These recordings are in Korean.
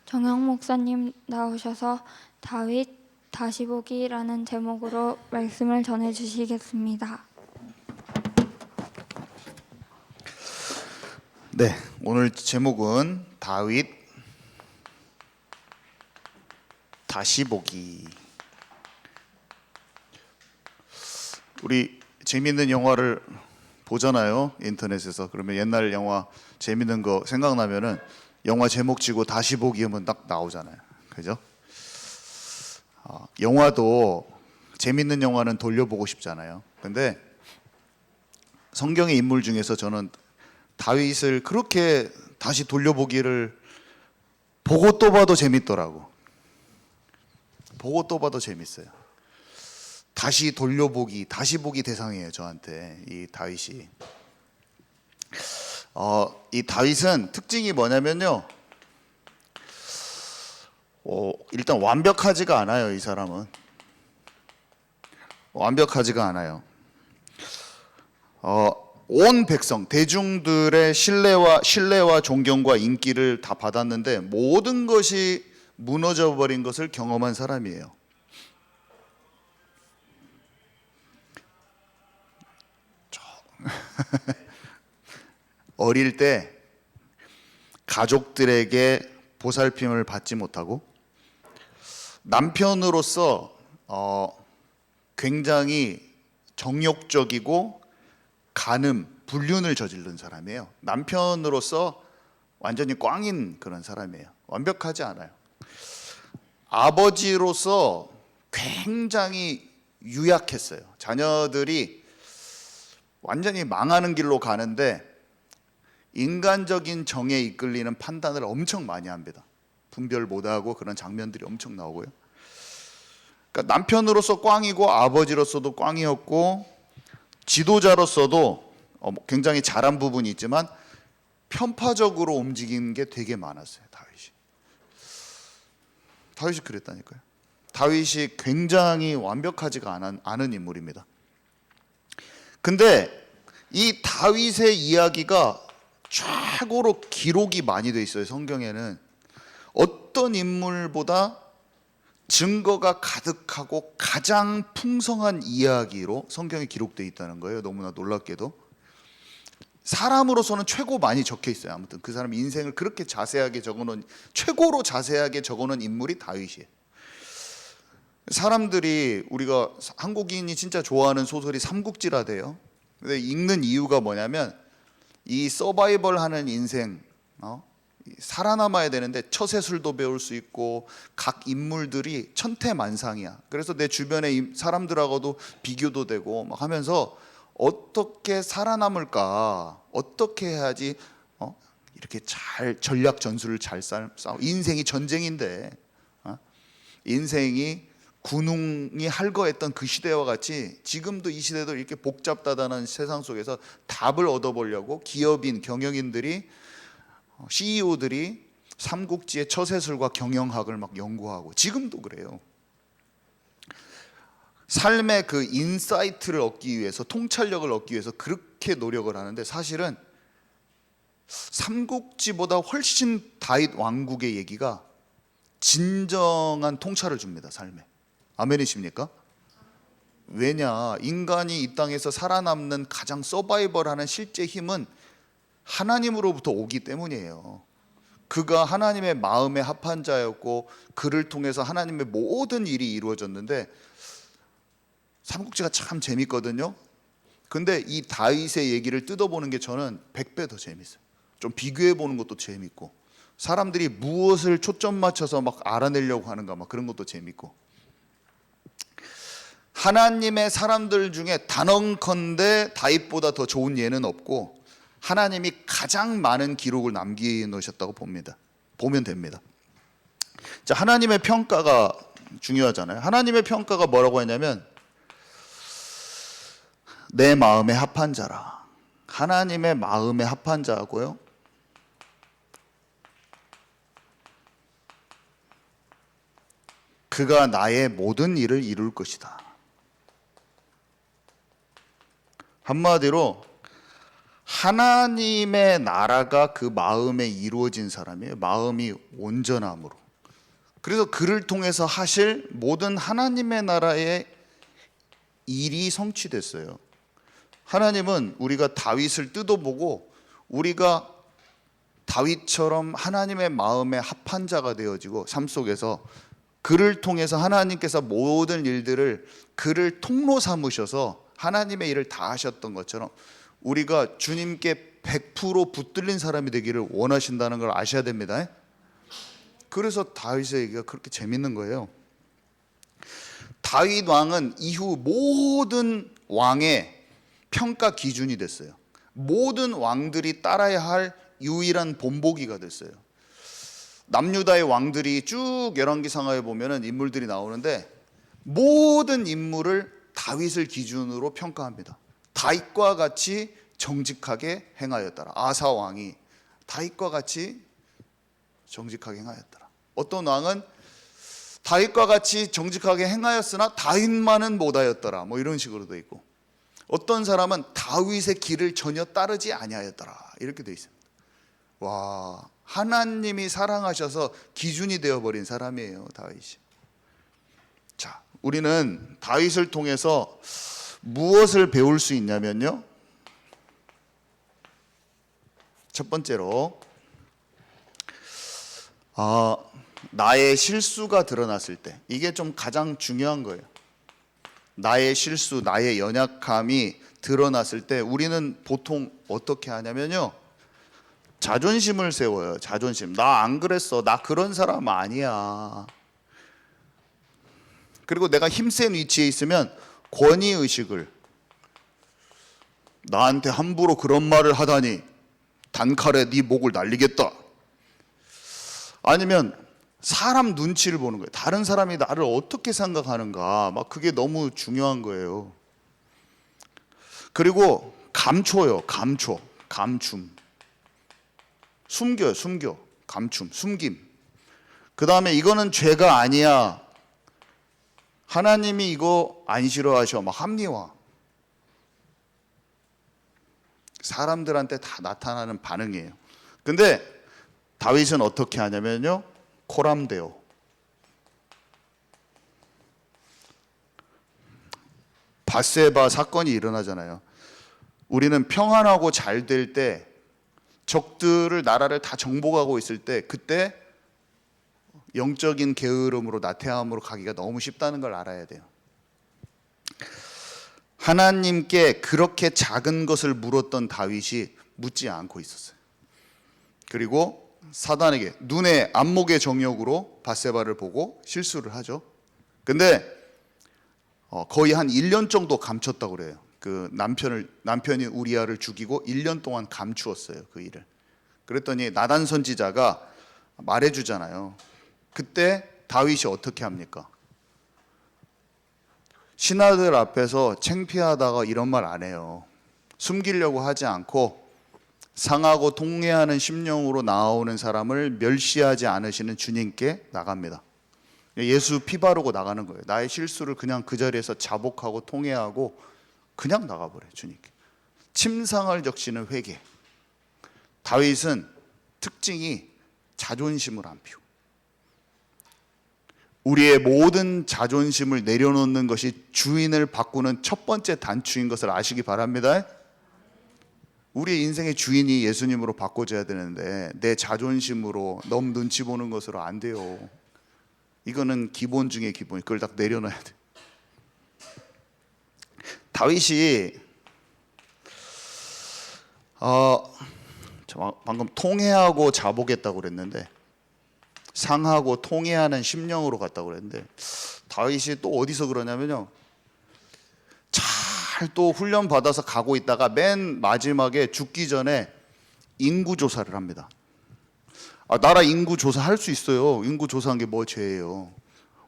정영 목사님 나오셔서 다윗 다시 보기라는 제목으로 말씀을 전해 주시겠습니다. 네, 오늘 제목은 다윗 다시 보기. 우리 재밌는 영화를 보잖아요, 인터넷에서. 그러면 옛날 영화 재밌는 거 생각나면은 영화 제목 치고 다시 보기 하면 딱 나오잖아요, 그죠? 영화도 재밌는 영화는 돌려보고 싶잖아요. 근데 성경의 인물 중에서 저는 다윗을 그렇게 다시 돌려보기를 보고 또 봐도 재밌더라고. 보고 또 봐도 재밌어요. 다시 돌려보기, 다시 보기 대상이에요, 저한테 이 다윗이. 이 다윗은 특징이 뭐냐면요, 일단 완벽하지가 않아요. 이 사람은 완벽하지가 않아요. 온 백성, 대중들의 신뢰와 존경과 인기를 다 받았는데 모든 것이 무너져 버린 것을 경험한 사람이에요. 어릴 때 가족들에게 보살핌을 받지 못하고 남편으로서 굉장히 정욕적이고 불륜을 저지른 사람이에요. 남편으로서 완전히 꽝인 그런 사람이에요. 완벽하지 않아요. 아버지로서 굉장히 유약했어요. 자녀들이 완전히 망하는 길로 가는데 인간적인 정에 이끌리는 판단을 엄청 많이 합니다. 분별 못하고 그런 장면들이 엄청 나오고요. 그러니까 남편으로서 꽝이고 아버지로서도 꽝이었고 지도자로서도 굉장히 잘한 부분이 있지만 편파적으로 움직이는 게 되게 많았어요. 다윗이 그랬다니까요. 다윗이 굉장히 완벽하지가 않은 인물입니다. 근데 이 다윗의 이야기가 최고로 기록이 많이 돼 있어요. 성경에는 어떤 인물보다 증거가 가득하고 가장 풍성한 이야기로 성경에 기록되어 있다는 거예요. 너무나 놀랍게도 사람으로서는 최고 많이 적혀 있어요. 아무튼 그 사람 인생을 그렇게 자세하게 적어놓은, 최고로 자세하게 적어놓은 인물이 다윗이에요. 사람들이, 우리가 한국인이 진짜 좋아하는 소설이 삼국지라대요. 근데 읽는 이유가 뭐냐면 이 서바이벌 하는 인생, 살아남아야 되는데 처세술도 배울 수 있고 각 인물들이 천태만상이야. 그래서 내 주변의 사람들하고도 비교도 되고 막 하면서 어떻게 살아남을까, 어떻게 해야지 이렇게 잘 전략 전술을 잘 싸워. 인생이 전쟁인데 인생이 군웅이 할거했던 그 시대와 같이 지금도 이 시대도 이렇게 복잡다단한 세상 속에서 답을 얻어보려고 기업인, 경영인들이, CEO들이 삼국지의 처세술과 경영학을 막 연구하고, 지금도 그래요. 삶의 그 인사이트를 얻기 위해서, 통찰력을 얻기 위해서 그렇게 노력을 하는데 사실은 삼국지보다 훨씬 다윗 왕국의 얘기가 진정한 통찰을 줍니다, 삶에. 아멘이십니까? 왜냐, 인간이 이 땅에서 살아남는 가장 서바이벌하는 실제 힘은 하나님으로부터 오기 때문이에요. 그가 하나님의 마음에 합한 자였고 그를 통해서 하나님의 모든 일이 이루어졌는데, 삼국지가 참 재밌거든요. 근데 이 다윗의 얘기를 뜯어보는 게 저는 100배 더 재밌어요. 좀 비교해 보는 것도 재밌고, 사람들이 무엇을 초점 맞춰서 막 알아내려고 하는가, 막 그런 것도 재밌고. 하나님의 사람들 중에 단언컨대 다윗보다 더 좋은 예는 없고 하나님이 가장 많은 기록을 남겨놓으셨다고 보면 됩니다. 자, 하나님의 평가가 중요하잖아요. 하나님의 평가가 뭐라고 했냐면 내 마음에 합한 자라. 하나님의 마음에 합한 자고요, 그가 나의 모든 일을 이룰 것이다. 한마디로 하나님의 나라가 그 마음에 이루어진 사람이에요. 마음이 온전함으로. 그래서 그를 통해서 하실 모든 하나님의 나라의 일이 성취됐어요. 하나님은 우리가 다윗을 뜯어보고 우리가 다윗처럼 하나님의 마음에 합한 자가 되어지고 삶 속에서 그를 통해서 하나님께서 모든 일들을 그를 통로 삼으셔서 하나님의 일을 다 하셨던 것처럼 우리가 주님께 100% 붙들린 사람이 되기를 원하신다는 걸 아셔야 됩니다. 그래서 다윗의 얘기가 그렇게 재밌는 거예요. 다윗 왕은 이후 모든 왕의 평가 기준이 됐어요. 모든 왕들이 따라야 할 유일한 본보기가 됐어요. 남유다의 왕들이 쭉 열왕기상하에 보면은 인물들이 나오는데 모든 인물을 다윗을 기준으로 평가합니다. 다윗과 같이 정직하게 행하였더라. 아사 왕이 다윗과 같이 정직하게 행하였더라. 어떤 왕은 다윗과 같이 정직하게 행하였으나 다윗만은 못하였더라. 뭐 이런 식으로 돼 있고, 어떤 사람은 다윗의 길을 전혀 따르지 아니하였더라. 이렇게 돼 있습니다. 와, 하나님이 사랑하셔서 기준이 되어버린 사람이에요, 다윗이. 자, 우리는 다윗을 통해서 무엇을 배울 수 있냐면요, 첫 번째로 나의 실수가 드러났을 때, 이게 좀 가장 중요한 거예요. 나의 실수, 나의 연약함이 드러났을 때 우리는 보통 어떻게 하냐면요, 자존심을 세워요. 자존심. 나 안 그랬어. 나 그런 사람 아니야. 그리고 내가 힘센 위치에 있으면 권위의식을, 나한테 함부로 그런 말을 하다니 단칼에 네 목을 날리겠다. 아니면 사람 눈치를 보는 거예요. 다른 사람이 나를 어떻게 생각하는가, 막 그게 너무 중요한 거예요. 그리고 감춰요. 감춤. 숨겨. 감춤, 숨김. 그 다음에 이거는 죄가 아니야. 하나님이 이거 안 싫어하셔. 막 합리화. 사람들한테 다 나타나는 반응이에요. 근데 다윗은 어떻게 하냐면요, 코람데오. 밧세바 사건이 일어나잖아요. 우리는 평안하고 잘 될 때, 적들을, 나라를 다 정복하고 있을 때, 그때 영적인 게으름으로, 나태함으로 가기가 너무 쉽다는 걸 알아야 돼요. 하나님께 그렇게 작은 것을 물었던 다윗이 묻지 않고 있었어요. 그리고 사단에게, 눈에 안목의 정욕으로 밧세바를 보고 실수를 하죠. 근데 거의 한 1년 정도 감췄다고 그래요. 그 남편이 우리아를 죽이고 1년 동안 감추었어요, 그 일을. 그랬더니 나단 선지자가 말해주잖아요. 그때 다윗이 어떻게 합니까? 신하들 앞에서 창피하다가 이런 말 안 해요. 숨기려고 하지 않고 상하고 통회하는 심령으로 나오는 사람을 멸시하지 않으시는 주님께 나갑니다. 예수 피 바르고 나가는 거예요. 나의 실수를 그냥 그 자리에서 자복하고 통회하고 그냥 나가버려요, 주님께. 침상을 적시는 회개. 다윗은 특징이 자존심을 안 피우고, 우리의 모든 자존심을 내려놓는 것이 주인을 바꾸는 첫 번째 단추인 것을 아시기 바랍니다. 우리의 인생의 주인이 예수님으로 바꿔줘야 되는데 내 자존심으로 너무 눈치 보는 것으로 안 돼요. 이거는 기본 중에 기본. 그걸 딱 내려놔야 돼. 다윗이 방금 통회하고 자복했다고 그랬는데, 상하고 통회하는 심령으로 갔다고 그랬는데, 다윗이 또 어디서 그러냐면요, 잘 또 훈련 받아서 가고 있다가 맨 마지막에 죽기 전에 인구 조사를 합니다. 나라 인구 조사할 수 있어요. 인구 조사한 게 뭐 죄예요.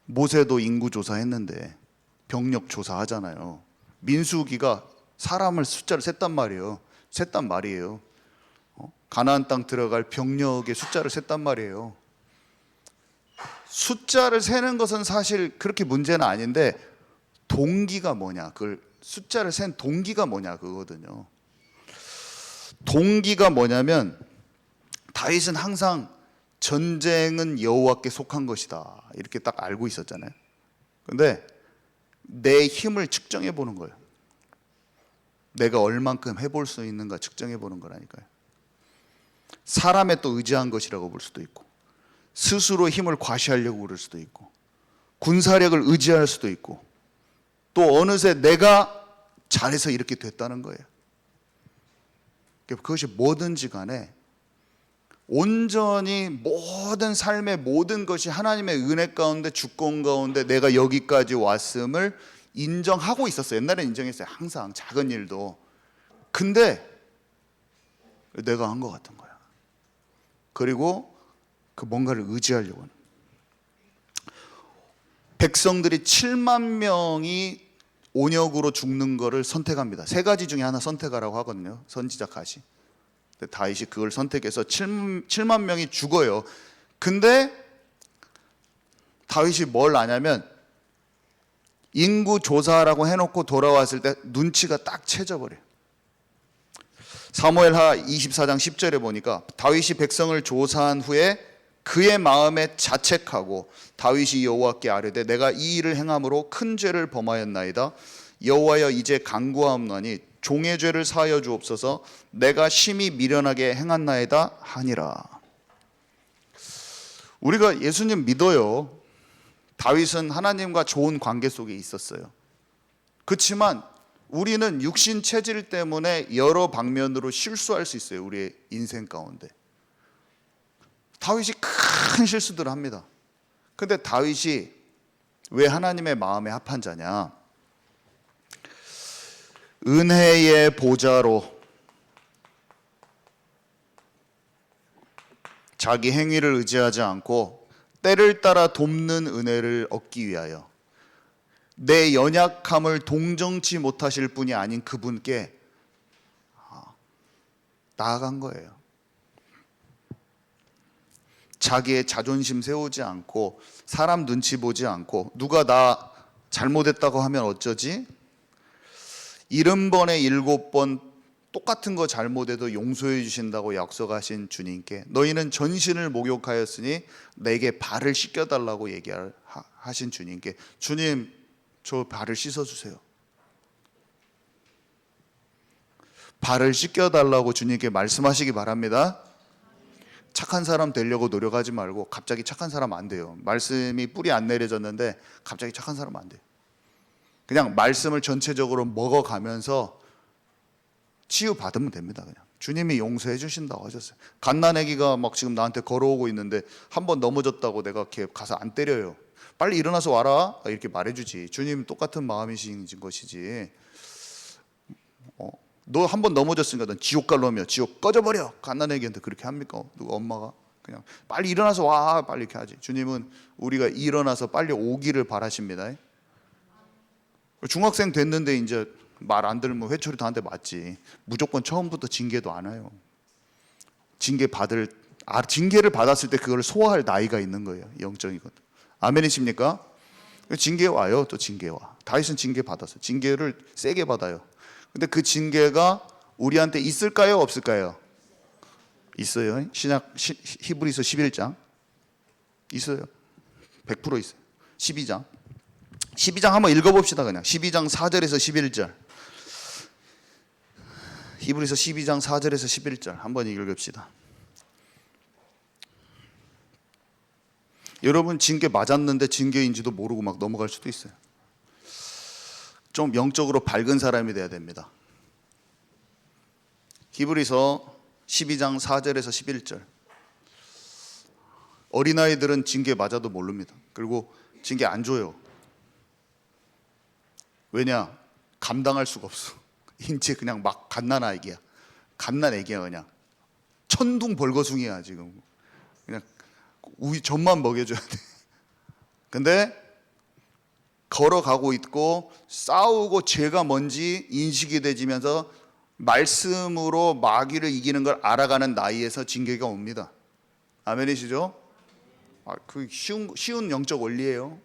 모세도 인구 조사했는데 병력 조사하잖아요. 민수기가 사람을 숫자를 셌단 말이에요. 가나안 땅 들어갈 병력의 숫자를 셌단 말이에요. 숫자를 세는 것은 사실 그렇게 문제는 아닌데 동기가 뭐냐, 그걸 숫자를 센 동기가 뭐냐, 그거거든요. 동기가 뭐냐면 다윗은 항상 전쟁은 여호와께 속한 것이다 이렇게 딱 알고 있었잖아요. 근데 내 힘을 측정해 보는 거예요. 내가 얼만큼 해볼 수 있는가 측정해 보는 거라니까요. 사람에 또 의지한 것이라고 볼 수도 있고, 스스로 힘을 과시하려고 그럴 수도 있고, 군사력을 의지할 수도 있고, 또 어느새 내가 잘해서 이렇게 됐다는 거예요. 그것이 뭐든지 간에 온전히 모든 삶의 모든 것이 하나님의 은혜 가운데 주권 가운데 내가 여기까지 왔음을 인정하고 있었어요. 옛날에 인정했어요. 항상 작은 일도. 근데 내가 한 것 같은 거야. 그리고 그 뭔가를 의지하려고 하는. 백성들이 7만 명이 온역으로 죽는 거를 선택합니다. 세 가지 중에 하나 선택하라고 하거든요. 선지자 가시. 다윗이 그걸 선택해서 7만 명이 죽어요. 근데 다윗이 뭘 아냐면 인구 조사라고 해놓고 돌아왔을 때 눈치가 딱 채져버려요. 사무엘하 24장 10절에 보니까 다윗이 백성을 조사한 후에 그의 마음에 자책하고 다윗이 여호와께 아뢰되 내가 이 일을 행함으로 큰 죄를 범하였나이다. 여호와여 이제 간구하옵나니 종의 죄를 사하여 주옵소서. 내가 심히 미련하게 행한나이다 하니라. 우리가 예수님 믿어요. 다윗은 하나님과 좋은 관계 속에 있었어요. 그렇지만 우리는 육신 체질 때문에 여러 방면으로 실수할 수 있어요. 우리의 인생 가운데. 다윗이 큰 실수들을 합니다. 근데 다윗이 왜 하나님의 마음에 합한 자냐? 은혜의 보좌로 자기 행위를 의지하지 않고 때를 따라 돕는 은혜를 얻기 위하여 내 연약함을 동정치 못하실 분이 아닌 그분께 나아간 거예요. 자기의 자존심 세우지 않고 사람 눈치 보지 않고 누가 나 잘못했다고 하면 어쩌지? 70번에 7번 똑같은 거 잘못해도 용서해 주신다고 약속하신 주님께 너희는 전신을 목욕하였으니 내게 발을 씻겨달라고 얘기하신 주님께 주님 저 발을 씻어주세요. 발을 씻겨달라고 주님께 말씀하시기 바랍니다. 착한 사람 되려고 노력하지 말고 갑자기 착한 사람 안 돼요. 말씀이 뿌리 안 내려졌는데 갑자기 착한 사람 안 돼요. 그냥 말씀을 전체적으로 먹어가면서 치유받으면 됩니다. 그냥 주님이 용서해 주신다고 하셨어요. 갓난아기가 막 지금 나한테 걸어오고 있는데 한 번 넘어졌다고 내가 걔 가서 안 때려요. 빨리 일어나서 와라 이렇게 말해주지. 주님 똑같은 마음이신 것이지. 너 한 번 넘어졌으니까 넌 지옥 갈 놈이야. 지옥 꺼져버려. 갓난아기한테 그렇게 합니까? 누가 엄마가 그냥 빨리 일어나서 와 빨리 이렇게 하지. 주님은 우리가 일어나서 빨리 오기를 바라십니다. 중학생 됐는데 이제 말 안 들으면 회초리도 한 대 맞지. 무조건 처음부터 징계도 안 와요. 징계를 받았을 때 그걸 소화할 나이가 있는 거예요. 영적이거든. 아멘이십니까? 징계 와요. 또 징계 와. 다윗은 징계 받았어요. 징계를 세게 받아요. 근데 그 징계가 우리한테 있을까요? 없을까요? 있어요. 히브리서 11장 있어요. 100% 있어요. 12장 한번 읽어봅시다. 그냥 12장 4절에서 11절. 히브리서 12장 4절에서 11절 한번 읽읍시다. 여러분 징계 맞았는데 징계인지도 모르고 막 넘어갈 수도 있어요. 좀 영적으로 밝은 사람이 돼야 됩니다. 히브리서 12장 4절에서 11절. 어린아이들은 징계 맞아도 모릅니다. 그리고 징계 안 줘요. 왜냐? 감당할 수가 없어. 인체 그냥 막 갓난아기야. 그냥 천둥 벌거숭이야 지금. 그냥 우유 젖만 먹여줘야 돼. 근데 걸어가고 있고 싸우고 죄가 뭔지 인식이 되지면서 말씀으로 마귀를 이기는 걸 알아가는 나이에서 징계가 옵니다. 아멘이시죠? 그 쉬운 영적 원리예요.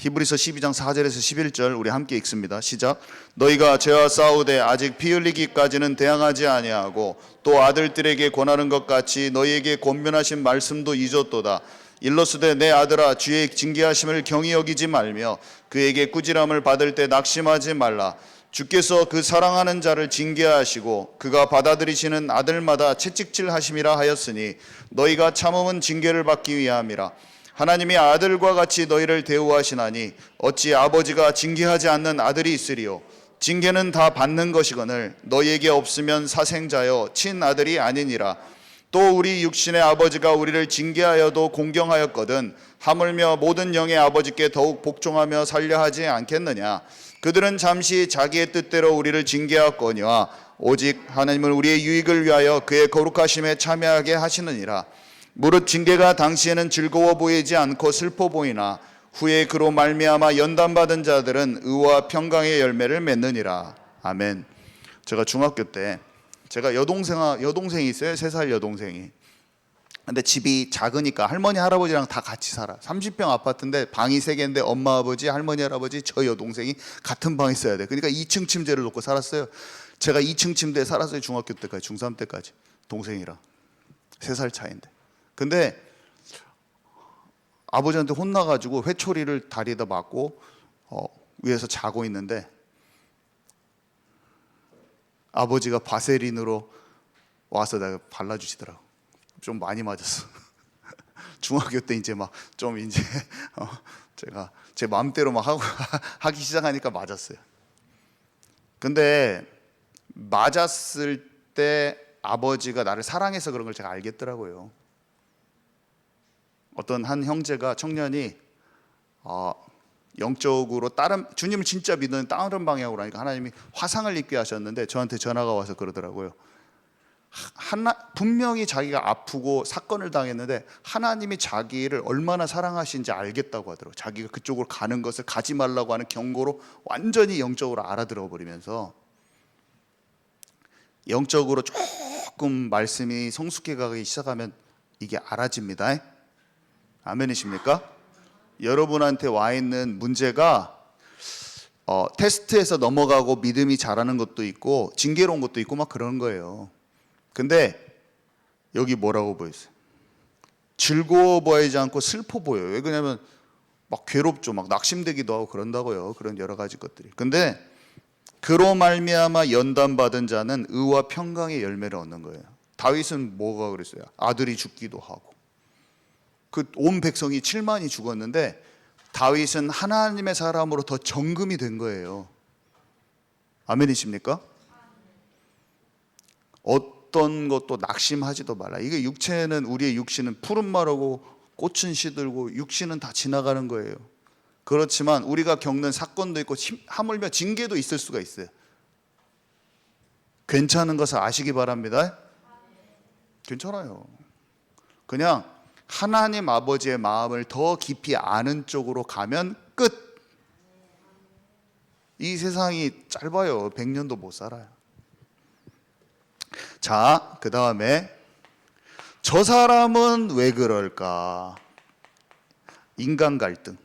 히브리서 12장 4절에서 11절 우리 함께 읽습니다. 시작. 너희가 죄와 싸우되 아직 피 흘리기까지는 대항하지 아니하고 또 아들들에게 권하는 것 같이 너희에게 권면하신 말씀도 잊었도다. 일러스되 내 아들아 주의 징계하심을 경히 여기지 말며 그에게 꾸지람을 받을 때 낙심하지 말라. 주께서 그 사랑하는 자를 징계하시고 그가 받아들이시는 아들마다 채찍질하심이라 하였으니 너희가 참음은 징계를 받기 위함이라. 하나님이 아들과 같이 너희를 대우하시나니 어찌 아버지가 징계하지 않는 아들이 있으리요. 징계는 다 받는 것이거늘 너희에게 없으면 사생자여 친아들이 아니니라. 또 우리 육신의 아버지가 우리를 징계하여도 공경하였거든 하물며 모든 영의 아버지께 더욱 복종하며 살려 하지 않겠느냐. 그들은 잠시 자기의 뜻대로 우리를 징계하였거니와 오직 하나님은 우리의 유익을 위하여 그의 거룩하심에 참여하게 하시느니라. 무릇 징계가 당시에는 즐거워 보이지 않고 슬퍼 보이나 후에 그로 말미암아 연단받은 자들은 의와 평강의 열매를 맺느니라. 아멘. 제가 중학교 때 제가 여동생이 있어요. 3살 여동생이. 근데 집이 작으니까 할머니 할아버지랑 다 같이 살아. 30평 아파트인데 방이 3개인데 엄마 아버지 할머니 할아버지 저 여동생이 같은 방에 써야 돼. 그러니까 2층 침대를 놓고 살았어요. 제가 2층 침대에 살았어요. 중학교 때까지 중3 때까지 동생이랑 3살 차이인데. 근데 아버지한테 혼나가지고 회초리를 다리에다 맞고 위에서 자고 있는데 아버지가 바세린으로 와서 내가 발라주시더라고. 좀 많이 맞았어. 중학교 때 이제 막 좀 이제 제가 제 마음대로 막 하기 시작하니까 맞았어요. 근데 맞았을 때 아버지가 나를 사랑해서 그런 걸 제가 알겠더라고요. 어떤 한 형제가 청년이 영적으로 다른 주님을 진짜 믿는 다른 방향으로 하니까 하나님이 화상을 입게 하셨는데 저한테 전화가 와서 그러더라고요. 분명히 자기가 아프고 사건을 당했는데 하나님이 자기를 얼마나 사랑하신지 알겠다고 하더라고요. 자기가 그쪽으로 가는 것을 가지 말라고 하는 경고로 완전히 영적으로 알아들어 버리면서 영적으로 조금 말씀이 성숙해 가기 시작하면 이게 알아집니다. 아멘이십니까? 여러분한테 와 있는 문제가 테스트에서 넘어가고 믿음이 자라는 것도 있고 징계로운 것도 있고 막 그런 거예요. 근데 여기 뭐라고 보였어요? 즐거워 보이지 않고 슬퍼 보여요. 왜 그러냐면 막 괴롭죠. 막 낙심되기도 하고 그런다고요. 그런 여러 가지 것들이. 근데 그로 말미암아 연단받은 자는 의와 평강의 열매를 얻는 거예요. 다윗은 뭐가 그랬어요? 아들이 죽기도 하고 그 온 백성이 7만이 죽었는데 다윗은 하나님의 사람으로 더 정금이 된 거예요. 아멘이십니까? 어떤 것도 낙심하지도 말라. 이게 육체는 우리의 육신은 푸른 마르고 꽃은 시들고 육신은 다 지나가는 거예요. 그렇지만 우리가 겪는 사건도 있고 하물며 징계도 있을 수가 있어요. 괜찮은 것을 아시기 바랍니다. 괜찮아요. 그냥 하나님 아버지의 마음을 더 깊이 아는 쪽으로 가면 끝. 이 세상이 짧아요. 100년도 못 살아요. 자, 그 다음에 저 사람은 왜 그럴까? 인간 갈등.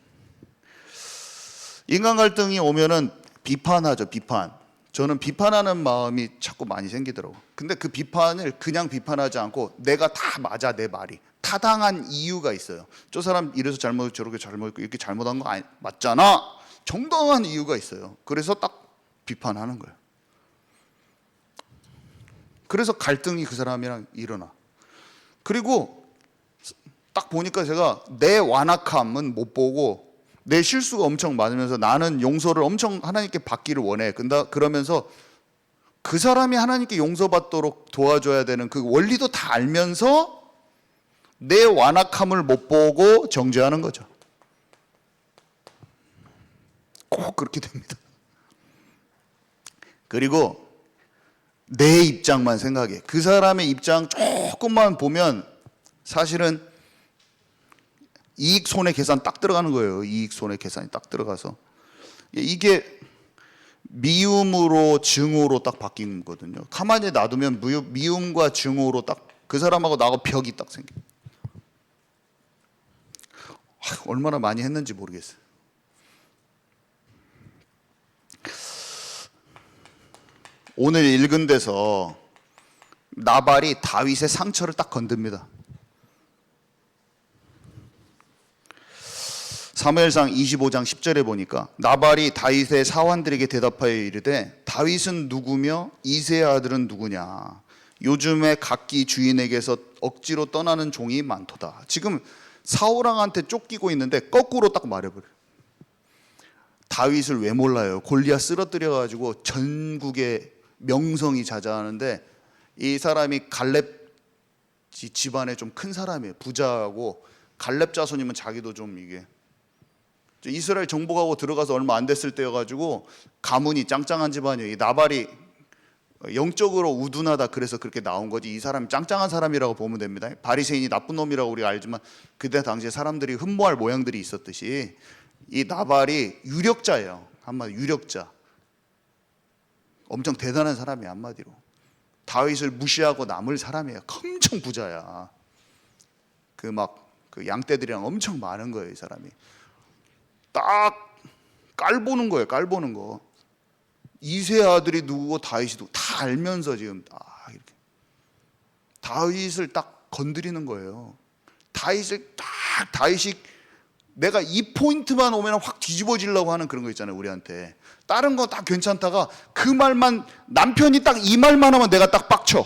인간 갈등이 오면은 비판하죠. 비판. 저는 비판하는 마음이 자꾸 많이 생기더라고요. 근데 그 비판을 그냥 비판하지 않고 내가 다 맞아, 내 말이. 타당한 이유가 있어요. 저 사람 이래서 잘못, 저렇게 잘못, 이렇게 잘못한 거 맞잖아. 정당한 이유가 있어요. 그래서 딱 비판하는 거예요. 그래서 갈등이 그 사람이랑 일어나. 그리고 딱 보니까 제가 내 완악함은 못 보고 내 실수가 엄청 많으면서 나는 용서를 엄청 하나님께 받기를 원해. 그러면서 그 사람이 하나님께 용서받도록 도와줘야 되는 그 원리도 다 알면서 내 완악함을 못 보고 정죄하는 거죠. 꼭 그렇게 됩니다. 그리고 내 입장만 생각해. 그 사람의 입장 조금만 보면 사실은 이익 손해 계산 딱 들어가는 거예요. 이익 손해 계산이 딱 들어가서 이게 미움으로 증오로 딱 바뀐 거거든요. 가만히 놔두면 미움과 증오로 딱 그 사람하고 나하고 벽이 딱 생겨. 얼마나 많이 했는지 모르겠어요. 오늘 읽은 데서 나발이 다윗의 상처를 딱 건듭니다. 사무엘상 25장 10절에 보니까 나발이 다윗의 사환들에게 대답하여 이르되 다윗은 누구며 이새의 아들은 누구냐. 요즘에 각기 주인에게서 억지로 떠나는 종이 많도다. 지금 사울왕한테 쫓기고 있는데 거꾸로 딱 말해버려요. 다윗을 왜 몰라요? 골리앗 쓰러뜨려 가지고 전국에 명성이 자자하는데 이 사람이 갈렙 집안에 좀 큰 사람이에요. 부자하고 갈렙 자손이면 자기도 좀 이게 이스라엘 정복하고 들어가서 얼마 안 됐을 때여가지고 가문이 짱짱한 집안이에요. 이 나발이 영적으로 우둔하다 그래서 그렇게 나온 거지 이 사람이 짱짱한 사람이라고 보면 됩니다. 바리새인이 나쁜 놈이라고 우리가 알지만 그때 당시에 사람들이 흠모할 모양들이 있었듯이 이 나발이 유력자예요. 한마디로 유력자. 엄청 대단한 사람이에요. 한마디로. 다윗을 무시하고 남을 사람이에요. 엄청 부자야. 그 양떼들이랑 엄청 많은 거예요. 이 사람이. 딱 깔보는 거예요. 깔보는 거. 이세 아들이 누구고 다윗이 누구 다 알면서 지금 딱 이렇게 다윗을 딱 건드리는 거예요. 다윗이 내가 이 포인트만 오면 확 뒤집어지려고 하는 그런 거 있잖아요. 우리한테 다른 거 다 괜찮다가 그 말만 남편이 딱 이 말만 하면 내가 딱 빡쳐.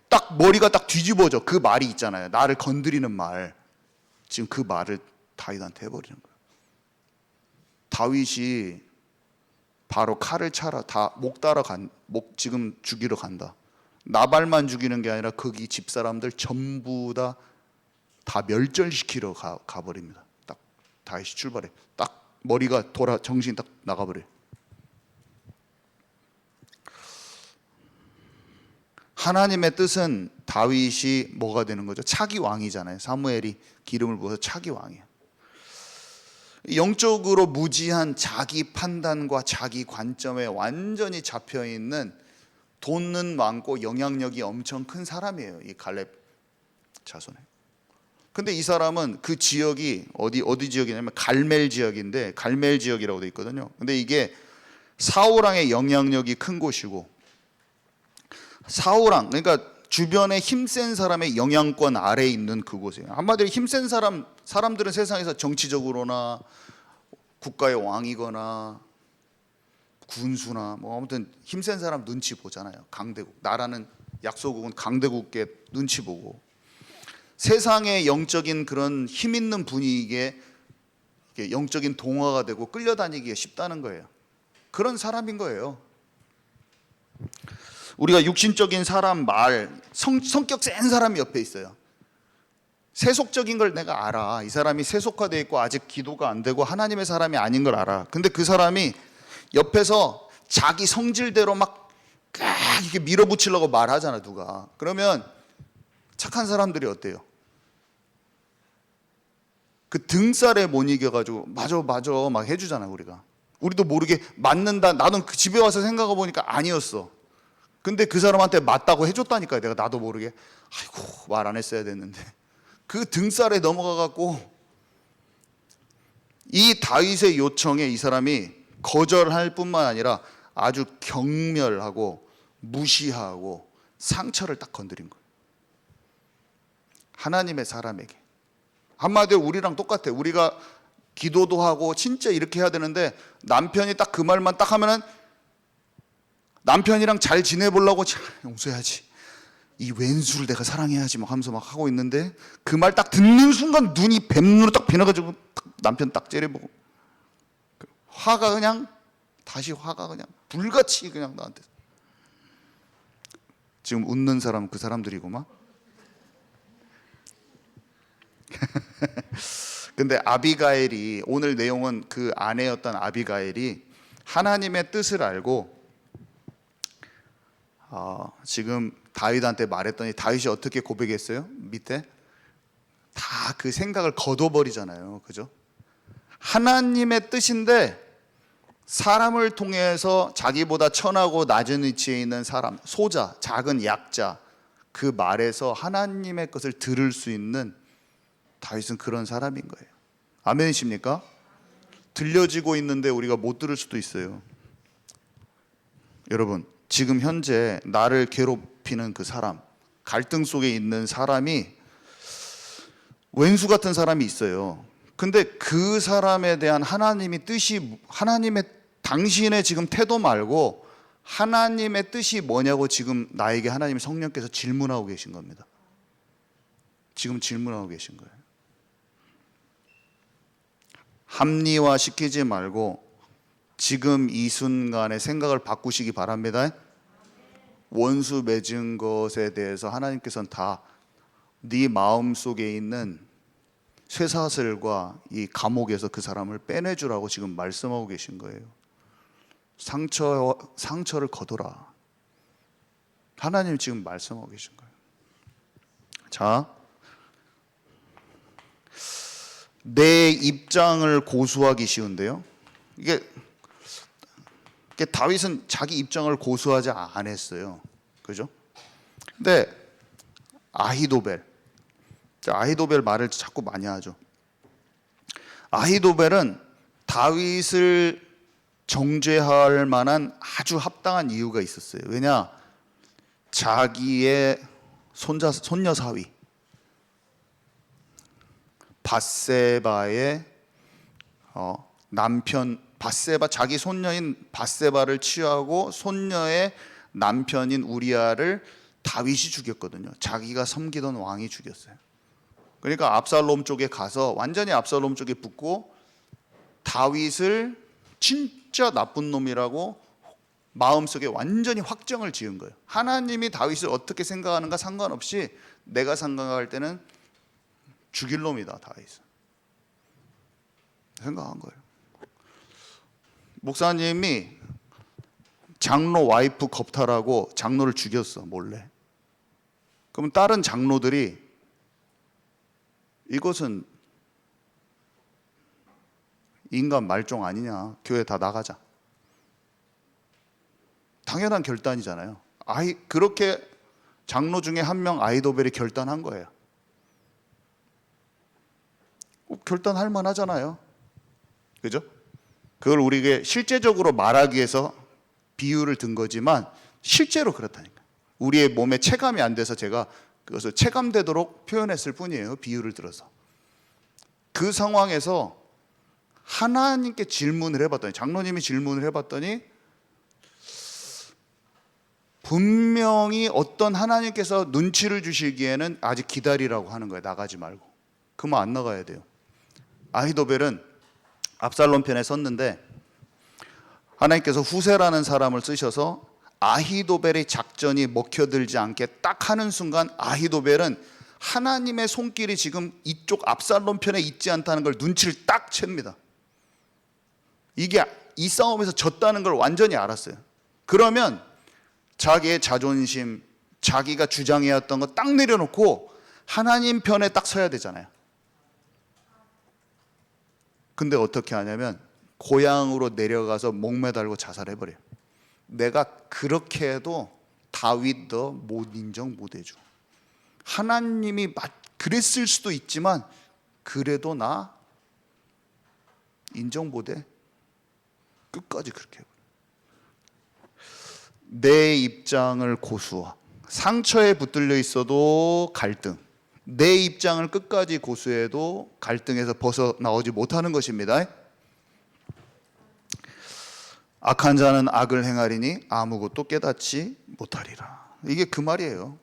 딱 머리가 딱 뒤집어져. 그 말이 있잖아요. 나를 건드리는 말. 지금 그 말을 다윗한테 해버리는 거예요. 다윗이 바로 칼을 차라 다 목 따라 목 지금 죽이러 간다. 나발만 죽이는 게 아니라 거기 집 사람들 전부 다 멸절시키러 가버립니다. 딱 다윗이 출발해. 딱 머리가 정신이 딱 나가버려. 하나님의 뜻은 다윗이 뭐가 되는 거죠? 차기 왕이잖아요. 사무엘이 기름을 부어서 차기 왕이에요. 영적으로 무지한 자기 판단과 자기 관점에 완전히 잡혀있는 돈은 많고 영향력이 엄청 큰 사람이에요. 이 갈렙 자손에. 근데 이 사람은 그 지역이 어디 지역이냐면 갈멜 지역인데 갈멜 지역이라고 돼 있거든요. 근데 이게 사울왕의 영향력이 큰 곳이고 사울왕 그러니까 주변에 힘센 사람의 영향권 아래에 있는 그곳이에요. 한마디로 힘센 사람들은 세상에서 정치적으로나 국가의 왕이거나 군수나 뭐 아무튼 힘센 사람 눈치 보잖아요. 강대국. 나라는 약소국은 강대국께 눈치 보고 세상의 영적인 그런 힘 있는 분위기에 영적인 동화가 되고 끌려다니기가 쉽다는 거예요. 그런 사람인 거예요. 우리가 육신적인 사람 성격 센 사람이 옆에 있어요. 세속적인 걸 내가 알아. 이 사람이 세속화되어 있고 아직 기도가 안 되고 하나님의 사람이 아닌 걸 알아. 근데 그 사람이 옆에서 자기 성질대로 막 이렇게 밀어붙이려고 말하잖아 누가. 그러면 착한 사람들이 어때요? 그 등살에 못 이겨가지고 맞아 막 해주잖아 우리가. 우리도 모르게 맞는다. 나도 그 집에 와서 생각해 보니까 아니었어. 근데 그 사람한테 맞다고 해줬다니까요. 내가 나도 모르게 아이고 말 안 했어야 됐는데 그 등살에 넘어가 갖고 이 다윗의 요청에 이 사람이 거절할 뿐만 아니라 아주 경멸하고 무시하고 상처를 딱 건드린 거예요. 하나님의 사람에게. 한마디로 우리랑 똑같아요. 우리가 기도도 하고 진짜 이렇게 해야 되는데 남편이 딱 그 말만 딱 하면은 남편이랑 잘 지내보려고 웃어야지. 이 왼수를 내가 사랑해야지 막 하면서 막 하고 있는데 그 말 딱 듣는 순간 눈이 뱀눈으로 딱 비나가지고 남편 딱 째려보고 화가 그냥 불같이 그냥 나한테. 지금 웃는 사람 그 사람들이구만. 근데 아비가일이 오늘 내용은 그 아내였던 아비가일이 하나님의 뜻을 알고 지금 다윗한테 말했더니 다윗이 어떻게 고백했어요? 밑에 다 그 생각을 거둬버리잖아요. 그죠? 하나님의 뜻인데 사람을 통해서 자기보다 천하고 낮은 위치에 있는 사람, 소자, 작은 약자 그 말에서 하나님의 것을 들을 수 있는 다윗은 그런 사람인 거예요. 아멘이십니까? 들려지고 있는데 우리가 못 들을 수도 있어요. 여러분, 지금 현재 나를 괴롭히는 그 사람, 갈등 속에 있는 사람이 왼수 같은 사람이 있어요. 근데 그 사람에 대한 하나님의 뜻이, 하나님의 당신의 지금 태도 말고 하나님의 뜻이 뭐냐고 지금 나에게 하나님의 성령께서 질문하고 계신 겁니다. 지금 질문하고 계신 거예요. 합리화시키지 말고 지금 이 순간에 생각을 바꾸시기 바랍니다. 원수 맺은 것에 대해서 하나님께서는 다 네 마음속에 있는 쇠사슬과 이 감옥에서 그 사람을 빼내주라고 지금 말씀하고 계신 거예요. 상처를 거둬라. 하나님 지금 말씀하고 계신 거예요. 자, 내 입장을 고수하기 쉬운데요. 이게 다윗은 자기 입장을 고수하지 안 했어요. 그죠? 근데 아히도벨 말을 자꾸 많이 하죠. 아히도벨은 다윗을 정죄할 만한 아주 합당한 이유가 있었어요. 왜냐? 자기의 손녀 사위 밧세바의 남편 자기 손녀인 밧세바를 취하고 손녀의 남편인 우리아를 다윗이 죽였거든요. 자기가 섬기던 왕이 죽였어요. 그러니까 압살롬 쪽에 가서 완전히 압살롬 쪽에 붙고 다윗을 진짜 나쁜 놈이라고 마음속에 완전히 확정을 지은 거예요. 하나님이 다윗을 어떻게 생각하는가 상관없이 내가 생각할 때는 죽일 놈이다, 다윗은. 생각한 거예요. 목사님이 장로 와이프 겁탈하고 장로를 죽였어, 몰래. 그럼 다른 장로들이 이것은 인간 말종 아니냐, 교회 다 나가자. 당연한 결단이잖아요. 그렇게 장로 중에 한 명 아히도벨이 결단한 거예요. 결단할 만하잖아요. 그죠? 그걸 우리에게 실제적으로 말하기 위해서 비유를 든 거지만 실제로 그렇다니까. 우리의 몸에 체감이 안 돼서 제가 그것을 체감되도록 표현했을 뿐이에요. 비유를 들어서. 그 상황에서 하나님께 질문을 해봤더니, 장로님이 질문을 해봤더니 분명히 어떤 하나님께서 눈치를 주시기에는 아직 기다리라고 하는 거예요. 나가지 말고. 그러면 안 나가야 돼요. 아히도벨은 압살롬 편에 섰는데 하나님께서 후세라는 사람을 쓰셔서 아히도벨의 작전이 먹혀들지 않게 딱 하는 순간 아히도벨은 하나님의 손길이 지금 이쪽 압살롬 편에 있지 않다는 걸 눈치를 딱 챕니다. 이게 이 싸움에서 졌다는 걸 완전히 알았어요. 그러면 자기의 자존심, 자기가 주장해왔던 거 딱 내려놓고 하나님 편에 딱 서야 되잖아요. 근데 어떻게 하냐면 고향으로 내려가서 목매달고 자살해버려요. 내가 그렇게 해도 다윗 너 못 인정 못 해줘. 하나님이 그랬을 수도 있지만 그래도 나 인정 못 해. 끝까지 그렇게 해버려요. 내 입장을 고수하. 상처에 붙들려 있어도 갈등. 내 입장을 끝까지 고수해도 갈등에서 벗어나오지 못하는 것입니다. 악한 자는 악을 행하리니 아무것도 깨닫지 못하리라. 이게 그 말이에요.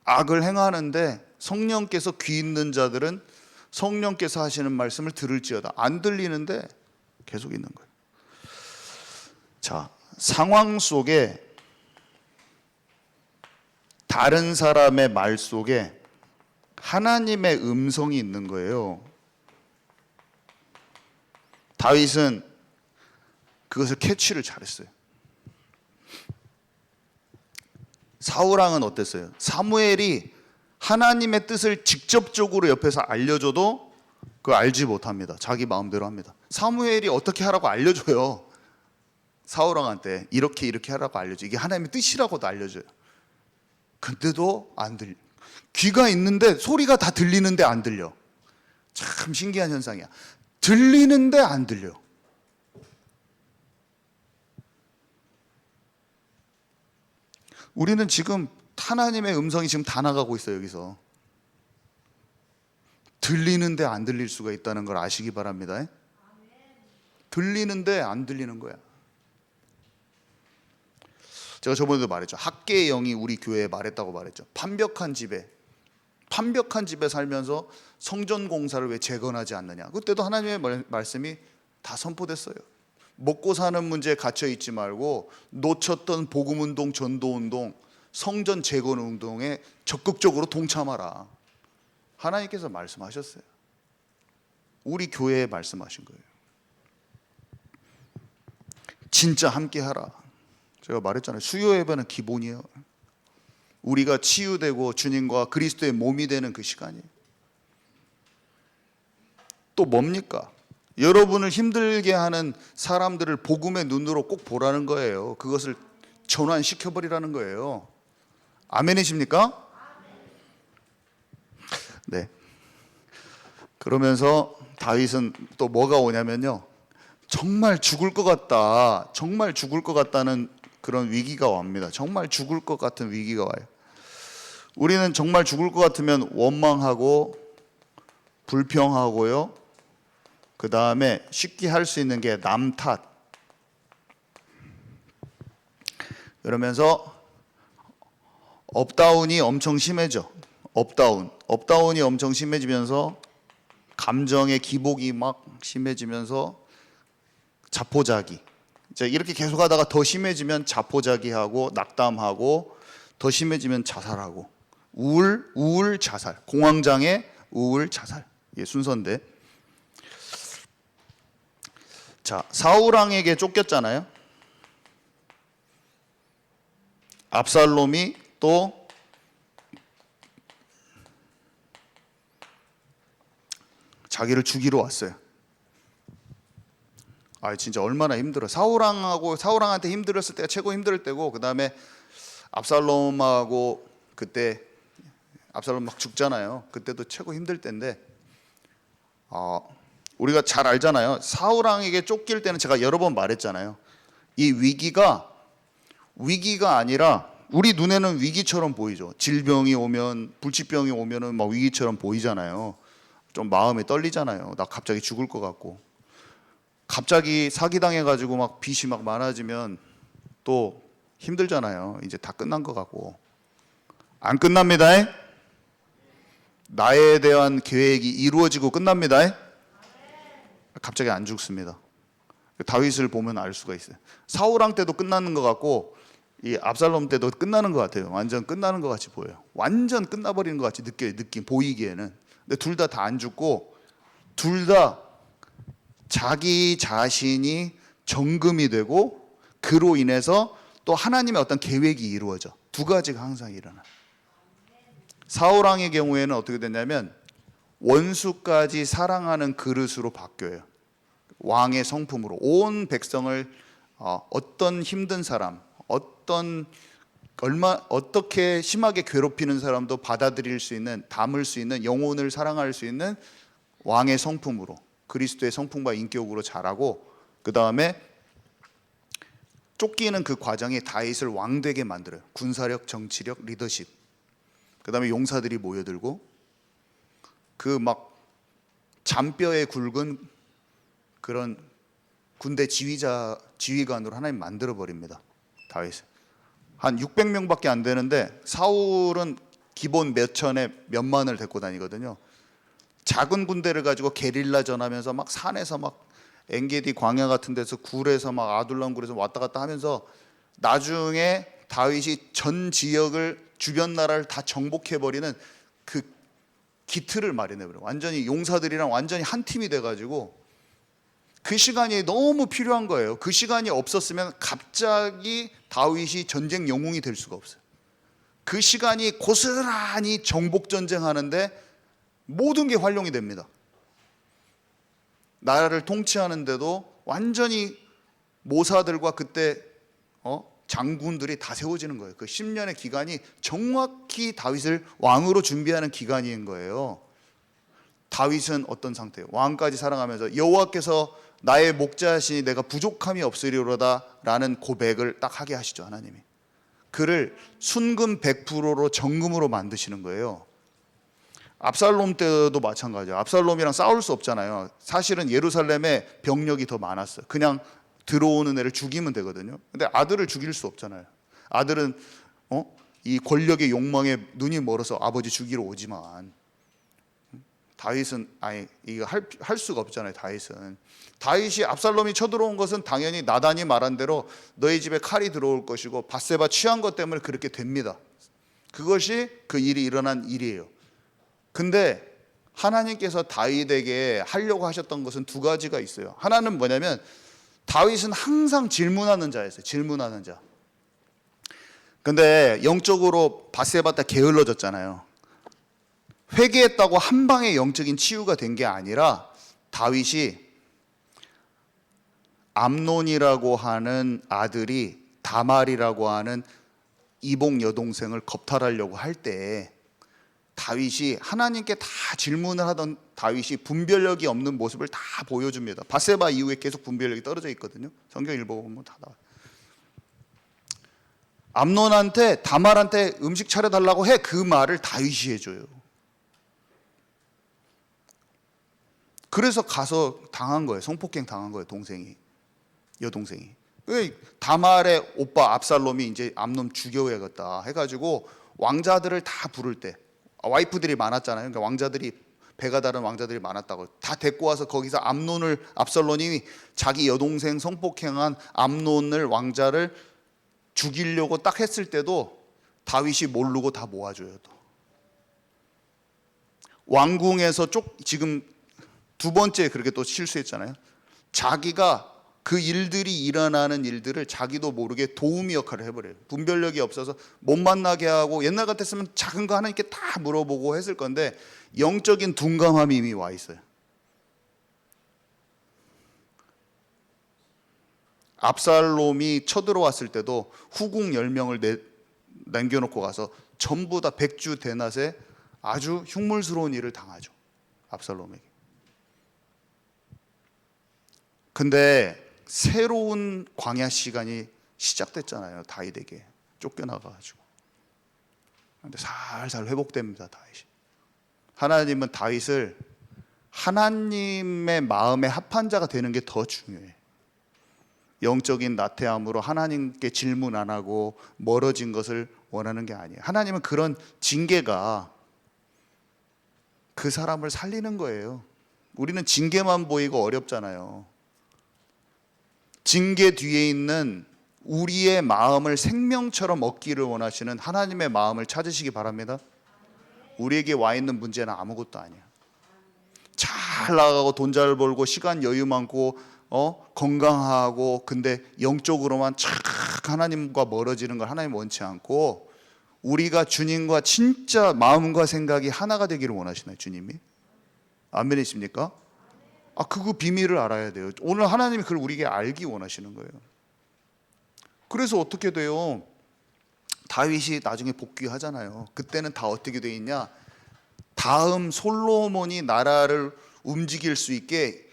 악을 행하는데 성령께서 귀 있는 자들은 성령께서 하시는 말씀을 들을지어다. 안 들리는데 계속 있는 거예요. 자, 상황 속에 다른 사람의 말 속에 하나님의 음성이 있는 거예요. 다윗은 그것을 캐치를 잘했어요. 사울왕은 어땠어요? 사무엘이 하나님의 뜻을 직접적으로 옆에서 알려줘도 그걸 알지 못합니다. 자기 마음대로 합니다. 사무엘이 어떻게 하라고 알려줘요. 사울왕한테 이렇게 하라고 알려줘. 이게 하나님의 뜻이라고도 알려줘요. 근데도 안 들려. 귀가 있는데 소리가 다 들리는데 안 들려. 참 신기한 현상이야. 들리는데 안 들려. 우리는 지금 하나님의 음성이 지금 다 나가고 있어요. 여기서 들리는데 안 들릴 수가 있다는 걸 아시기 바랍니다. 들리는데 안 들리는 거야. 제가 저번에도 말했죠. 학계의 영이 우리 교회에 말했다고 말했죠. 판벽한 집에 살면서 성전 공사를 왜 재건하지 않느냐. 그때도 하나님의 말씀이 다 선포됐어요. 먹고 사는 문제에 갇혀 있지 말고 놓쳤던 복음 운동, 전도 운동, 성전 재건 운동에 적극적으로 동참하라. 하나님께서 말씀하셨어요. 우리 교회에 말씀하신 거예요. 진짜 함께 하라. 제가 말했잖아요. 수요 예배는 기본이에요. 우리가 치유되고 주님과 그리스도의 몸이 되는 그 시간이에요. 또 뭡니까? 여러분을 힘들게 하는 사람들을 복음의 눈으로 꼭 보라는 거예요. 그것을 전환시켜버리라는 거예요. 아멘이십니까? 네. 그러면서 다윗은 또 뭐가 오냐면요. 정말 죽을 것 같다. 정말 죽을 것 같다는 그런 위기가 옵니다. 정말 죽을 것 같은 위기가 와요. 우리는 정말 죽을 것 같으면 원망하고 불평하고요. 그 다음에 쉽게 할 수 있는 게 남 탓. 그러면서 업다운이 엄청 심해져. 업다운이 엄청 심해지면서 감정의 기복이 막 심해지면서 자포자기. 이렇게 계속하다가 더 심해지면 자포자기하고 낙담하고 더 심해지면 자살하고 우울 자살. 공황장애, 우울 자살. 이게 순서인데. 자, 사울 왕에게 쫓겼잖아요. 압살롬이 또 자기를 죽이러 왔어요. 진짜 얼마나 힘들어. 사울왕한테 힘들었을 때가 최고 힘들 때고, 그 다음에 압살롬하고 그때 압살롬 막 죽잖아요. 그때도 최고 힘들 때인데, 우리가 잘 알잖아요. 사울왕에게 쫓길 때는 제가 여러 번 말했잖아요. 이 위기가 아니라 우리 눈에는 위기처럼 보이죠. 질병이 오면, 불치병이 오면은 막 위기처럼 보이잖아요. 좀 마음이 떨리잖아요. 나 갑자기 죽을 것 같고. 갑자기 사기당해가지고 막 빚이 막 많아지면 또 힘들잖아요. 이제 다 끝난 것 같고. 안 끝납니다. 나에 대한 계획이 이루어지고 끝납니다. 갑자기 안 죽습니다. 다윗을 보면 알 수가 있어요. 사울왕 때도 끝나는 것 같고 이 압살롬 때도 끝나는 것 같아요. 완전 끝나는 것 같이 보여요. 완전 끝나버리는 것 같이 보이기에는. 근데 둘 다 안 죽고 둘 다 자기 자신이 정금이 되고 그로 인해서 또 하나님의 어떤 계획이 이루어져. 두 가지가 항상 일어나. 사울왕의 경우에는 어떻게 됐냐면 원수까지 사랑하는 그릇으로 바뀌어요. 왕의 성품으로 온 백성을 어떤 힘든 사람, 어떻게 심하게 괴롭히는 사람도 받아들일 수 있는, 담을 수 있는, 영혼을 사랑할 수 있는 왕의 성품으로, 그리스도의 성품과 인격으로 자라고, 그 다음에 쫓기는 그 과정이 다윗을 왕되게 만들어요. 군사력, 정치력, 리더십. 그 다음에 용사들이 모여들고 그 막 잔뼈에 굵은 그런 군대 지휘관으로 하나님 만들어 버립니다. 다윗. 한 600명밖에 안 되는데 사울은 기본 몇 천에 몇만을 데리고 다니거든요. 작은 군대를 가지고 게릴라전 하면서 막 산에서 막 엔게디 광야 같은 데서 굴에서 막 아둘람 굴에서 왔다 갔다 하면서 나중에 다윗이 전 지역을, 주변 나라를 다 정복해 버리는 그 기틀을 마련해 버려요. 완전히 용사들이랑 완전히 한 팀이 돼 가지고 그 시간이 너무 필요한 거예요. 그 시간이 없었으면 갑자기 다윗이 전쟁 영웅이 될 수가 없어요. 그 시간이 고스란히 정복 전쟁하는데 모든 게 활용이 됩니다. 나라를 통치하는데도 완전히 모사들과 그때 장군들이 다 세워지는 거예요. 그 10년의 기간이 정확히 다윗을 왕으로 준비하는 기간인 거예요. 다윗은 어떤 상태예요? 왕까지 사랑하면서 여호와께서 나의 목자시니 내가 부족함이 없으리로다 라는 고백을 딱 하게 하시죠, 하나님이. 그를 순금 100%로 정금으로 만드시는 거예요. 압살롬 때도 마찬가지예요. 압살롬이랑 싸울 수 없잖아요. 사실은 예루살렘에 병력이 더 많았어요. 그냥 들어오는 애를 죽이면 되거든요. 근데 아들을 죽일 수 없잖아요. 아들은 이 권력의 욕망에 눈이 멀어서 아버지 죽이러 오지만 다윗은 이거 할 수가 없잖아요. 다윗이 압살롬이 쳐들어온 것은 당연히 나단이 말한 대로 너희 집에 칼이 들어올 것이고 밧세바 취한 것 때문에 그렇게 됩니다. 그것이 그 일이 일어난 일이에요. 근데 하나님께서 다윗에게 하려고 하셨던 것은 두 가지가 있어요. 하나는 뭐냐면 다윗은 항상 질문하는 자였어요. 질문하는 자. 근데 영적으로 밧세바 때 게을러졌잖아요. 회개했다고 한 방에 영적인 치유가 된 게 아니라 다윗이 암논이라고 하는 아들이 다말이라고 하는 이복 여동생을 겁탈하려고 할 때 다윗이 하나님께 다 질문을 하던 다윗이 분별력이 없는 모습을 다 보여줍니다. 밧세바 이후에 계속 분별력이 떨어져 있거든요. 성경 읽어보면 다 나와요. 암논한테 다말한테 음식 차려달라고 해. 그 말을 다윗이 해줘요. 그래서 가서 당한 거예요. 성폭행 당한 거예요. 여동생이. 다말의 오빠 압살롬이 이제 암논 죽여야겠다 해가지고 왕자들을 다 부를 때, 와이프들이 많았잖아요. 그러니까 왕자들이, 배가 다른 왕자들이 많았다고 다 데리고 와서 거기서 압살롬이 자기 여동생 성폭행한 암논을, 왕자를 죽이려고 딱 했을 때도 다윗이 모르고 다 모아줘요. 또 왕궁에서 지금 두 번째 그렇게 또 실수했잖아요. 자기가 그 일들이 일어나는 일들을 자기도 모르게 도우미 역할을 해버려요. 분별력이 없어서 못 만나게 하고, 옛날 같았으면 작은 거 하나님께 다 물어보고 했을 건데 영적인 둔감함이 이미 와 있어요. 압살롬이 쳐들어왔을 때도 후궁 10명을 남겨놓고 가서 전부 다 백주 대낮에 아주 흉물스러운 일을 당하죠. 압살롬에게. 근데 새로운 광야 시간이 시작됐잖아요. 다윗에게 쫓겨나가지고. 근데 살살 회복됩니다. 다윗이. 하나님은 다윗을 하나님의 마음에 합한 자가 되는 게 더 중요해. 영적인 나태함으로 하나님께 질문 안 하고 멀어진 것을 원하는 게 아니에요. 하나님은 그런 징계가 그 사람을 살리는 거예요. 우리는 징계만 보이고 어렵잖아요. 징계 뒤에 있는 우리의 마음을 생명처럼 얻기를 원하시는 하나님의 마음을 찾으시기 바랍니다. 우리에게 와 있는 문제는 아무것도 아니야. 잘 나가고 돈 잘 벌고 시간 여유 많고 건강하고, 근데 영적으로만 착 하나님과 멀어지는 걸 하나님 원치 않고, 우리가 주님과 진짜 마음과 생각이 하나가 되기를 원하시나요? 주님이? 아멘이십니까? 그 비밀을 알아야 돼요. 오늘 하나님이 그걸 우리에게 알기 원하시는 거예요. 그래서 어떻게 돼요? 다윗이 나중에 복귀하잖아요. 그때는 다 어떻게 돼 있냐? 다음 솔로몬이 나라를 움직일 수 있게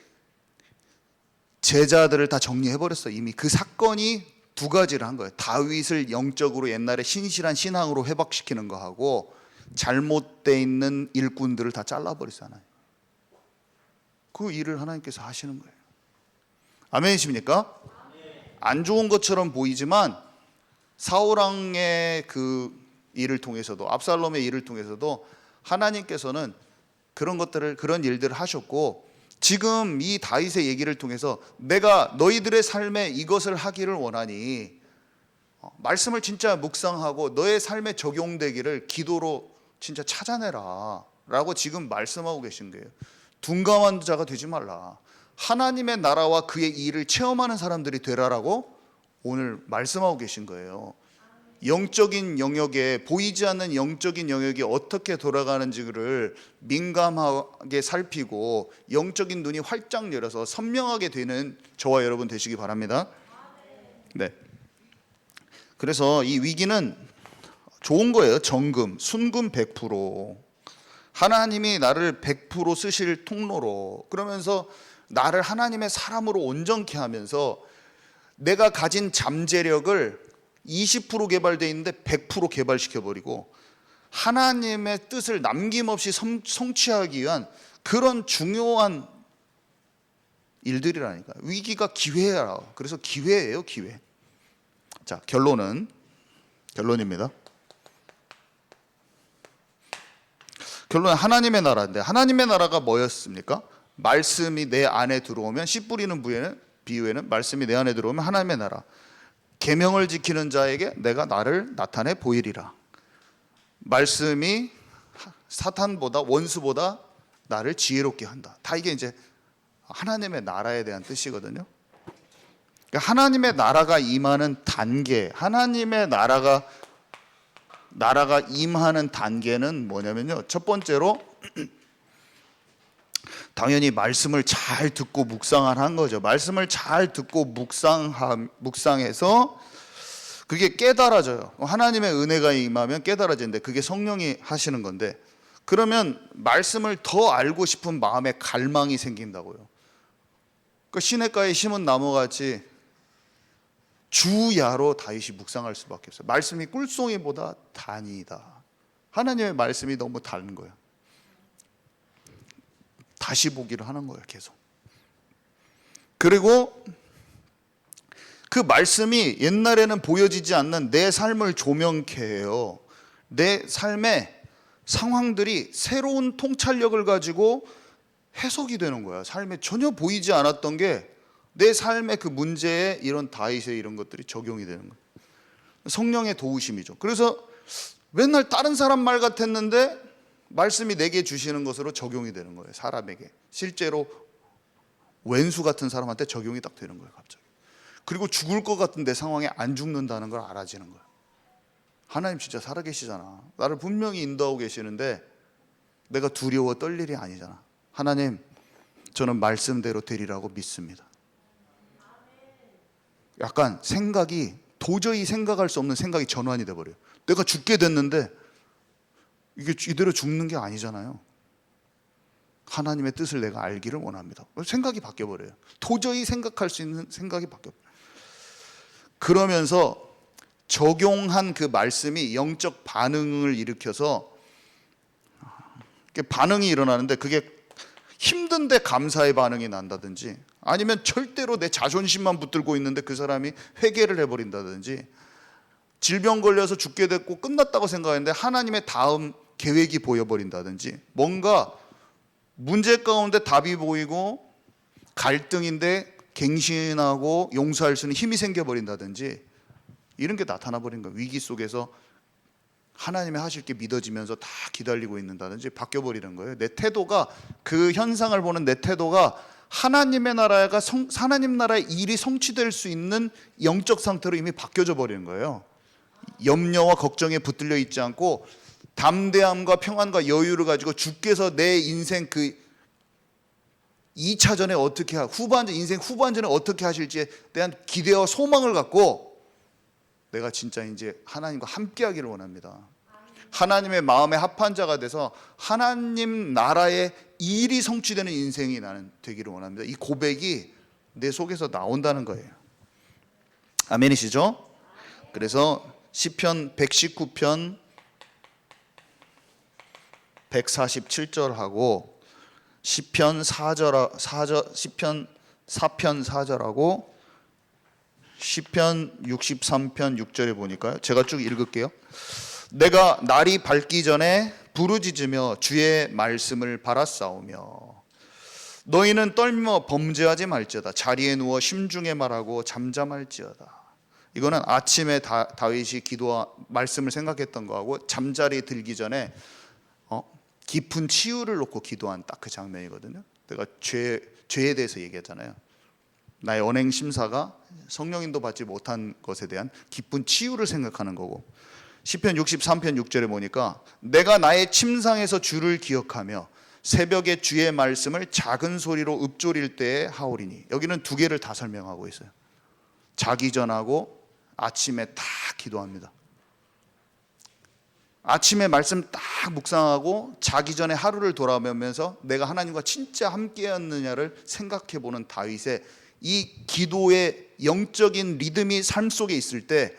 제자들을 다 정리해버렸어요. 이미 그 사건이 두 가지를 한 거예요. 다윗을 영적으로 옛날에 신실한 신앙으로 회복시키는 거하고, 잘못되어 있는 일꾼들을 다 잘라버렸잖아요. 그 일을 하나님께서 하시는 거예요. 아멘이십니까? 안 좋은 것처럼 보이지만 사울왕의 그 일을 통해서도, 압살롬의 일을 통해서도 하나님께서는 그런 일들을 하셨고, 지금 이 다윗의 얘기를 통해서 내가 너희들의 삶에 이것을 하기를 원하니 말씀을 진짜 묵상하고 너의 삶에 적용되기를 기도로 진짜 찾아내라 라고 지금 말씀하고 계신 거예요. 둔감한 자가 되지 말라. 하나님의 나라와 그의 일을 체험하는 사람들이 되라라고 오늘 말씀하고 계신 거예요. 영적인 영역에, 보이지 않는 영적인 영역이 어떻게 돌아가는지를 민감하게 살피고 영적인 눈이 활짝 열어서 선명하게 되는 저와 여러분 되시기 바랍니다. 네. 그래서 이 위기는 좋은 거예요. 정금, 순금 100%. 하나님이 나를 100% 쓰실 통로로, 그러면서 나를 하나님의 사람으로 온전케 하면서 내가 가진 잠재력을 20% 개발되어 있는데 100% 개발시켜버리고 하나님의 뜻을 남김없이 성취하기 위한 그런 중요한 일들이라니까. 위기가 기회야. 그래서 기회예요, 기회. 자, 결론입니다. 결론은 하나님의 나라인데, 하나님의 나라가 뭐였습니까? 말씀이 내 안에 들어오면, 씨 뿌리는 비유에는 말씀이 내 안에 들어오면 하나님의 나라. 계명을 지키는 자에게 내가 나를 나타내 보이리라. 말씀이 사탄보다, 원수보다 나를 지혜롭게 한다. 다 이게 이제 하나님의 나라에 대한 뜻이거든요. 그러니까 하나님의 나라가 임하는 단계, 하나님의 나라가 임하는 단계는 뭐냐면요, 첫 번째로 당연히 말씀을 잘 듣고 묵상하는 거죠. 말씀을 잘 듣고 묵상해서 그게 깨달아져요. 하나님의 은혜가 임하면 깨달아지는데, 그게 성령이 하시는 건데, 그러면 말씀을 더 알고 싶은 마음의 갈망이 생긴다고요. 그 시냇가에 심은 나무같이 주야로 다윗이 묵상할 수밖에 없어요. 말씀이 꿀송이보다 단이다. 하나님의 말씀이 너무 다른 거예요. 다시 보기를 하는 거예요, 계속. 그리고 그 말씀이 옛날에는 보여지지 않는 내 삶을 조명케 해요. 내 삶의 상황들이 새로운 통찰력을 가지고 해석이 되는 거야. 삶에 전혀 보이지 않았던 게 내 삶의 그 문제에 이런 다윗의 이런 것들이 적용이 되는 거예요. 성령의 도우심이죠. 그래서 맨날 다른 사람 말 같았는데 말씀이 내게 주시는 것으로 적용이 되는 거예요. 사람에게. 실제로 왼수 같은 사람한테 적용이 딱 되는 거예요, 갑자기. 그리고 죽을 것 같은 내 상황에 안 죽는다는 걸 알아지는 거예요. 하나님 진짜 살아계시잖아. 나를 분명히 인도하고 계시는데 내가 두려워 떨 일이 아니잖아. 하나님, 저는 말씀대로 되리라고 믿습니다. 약간 생각이, 도저히 생각할 수 없는 생각이 전환이 돼버려요. 내가 죽게 됐는데 이게 이대로 죽는 게 아니잖아요. 하나님의 뜻을 내가 알기를 원합니다. 생각이 바뀌어버려요. 도저히 생각할 수 있는 생각이 바뀌어버려요. 그러면서 적용한 그 말씀이 영적 반응을 일으켜서 반응이 일어나는데, 그게 힘든데 감사의 반응이 난다든지, 아니면 절대로 내 자존심만 붙들고 있는데 그 사람이 회개를 해버린다든지, 질병 걸려서 죽게 됐고 끝났다고 생각했는데 하나님의 다음 계획이 보여버린다든지, 뭔가 문제 가운데 답이 보이고 갈등인데 갱신하고 용서할 수 있는 힘이 생겨버린다든지, 이런 게 나타나 버린 거예요. 위기 속에서 하나님이 하실 게 믿어지면서 다 기다리고 있는다든지 바뀌어버리는 거예요. 내 태도가, 그 현상을 보는 내 태도가 하나님의 나라가 하나님 나라의 일이 성취될 수 있는 영적 상태로 이미 바뀌어져 버리는 거예요. 염려와 걱정에 붙들려 있지 않고 담대함과 평안과 여유를 가지고 주께서 내 인생 그 2차전에 어떻게 인생 후반전에 어떻게 하실지에 대한 기대와 소망을 갖고 내가 진짜 이제 하나님과 함께 하기를 원합니다. 하나님의 마음에 합한 자가 돼서 하나님 나라의 일이 성취되는 인생이 나는 되기를 원합니다. 이 고백이 내 속에서 나온다는 거예요. 아멘이시죠? 그래서 시편 119편 147절하고 시편 4편 4절하고 시편 63편 6절에 보니까요, 제가 쭉 읽을게요. 내가 날이 밝기 전에 부르짖으며 주의 말씀을 바라싸우며 너희는 떨며 범죄하지 말지어다. 자리에 누워 심중에 말하고 잠잠할지어다. 이거는 아침에 다윗이 말씀을 생각했던 거하고 잠자리에 들기 전에 깊은 치유를 놓고 기도한 딱 그 장면이거든요. 내가 죄에 대해서 얘기했잖아요. 나의 언행 심사가 성령인도 받지 못한 것에 대한 깊은 치유를 생각하는 거고, 시편 63편 6절에 보니까 내가 나의 침상에서 주를 기억하며 새벽에 주의 말씀을 작은 소리로 읊조릴 때에 하오리니, 여기는 두 개를 다 설명하고 있어요. 자기 전하고 아침에 다 기도합니다. 아침에 말씀 딱 묵상하고 자기 전에 하루를 돌아보면서 내가 하나님과 진짜 함께였느냐를 생각해보는 다윗의 이 기도의 영적인 리듬이 삶 속에 있을 때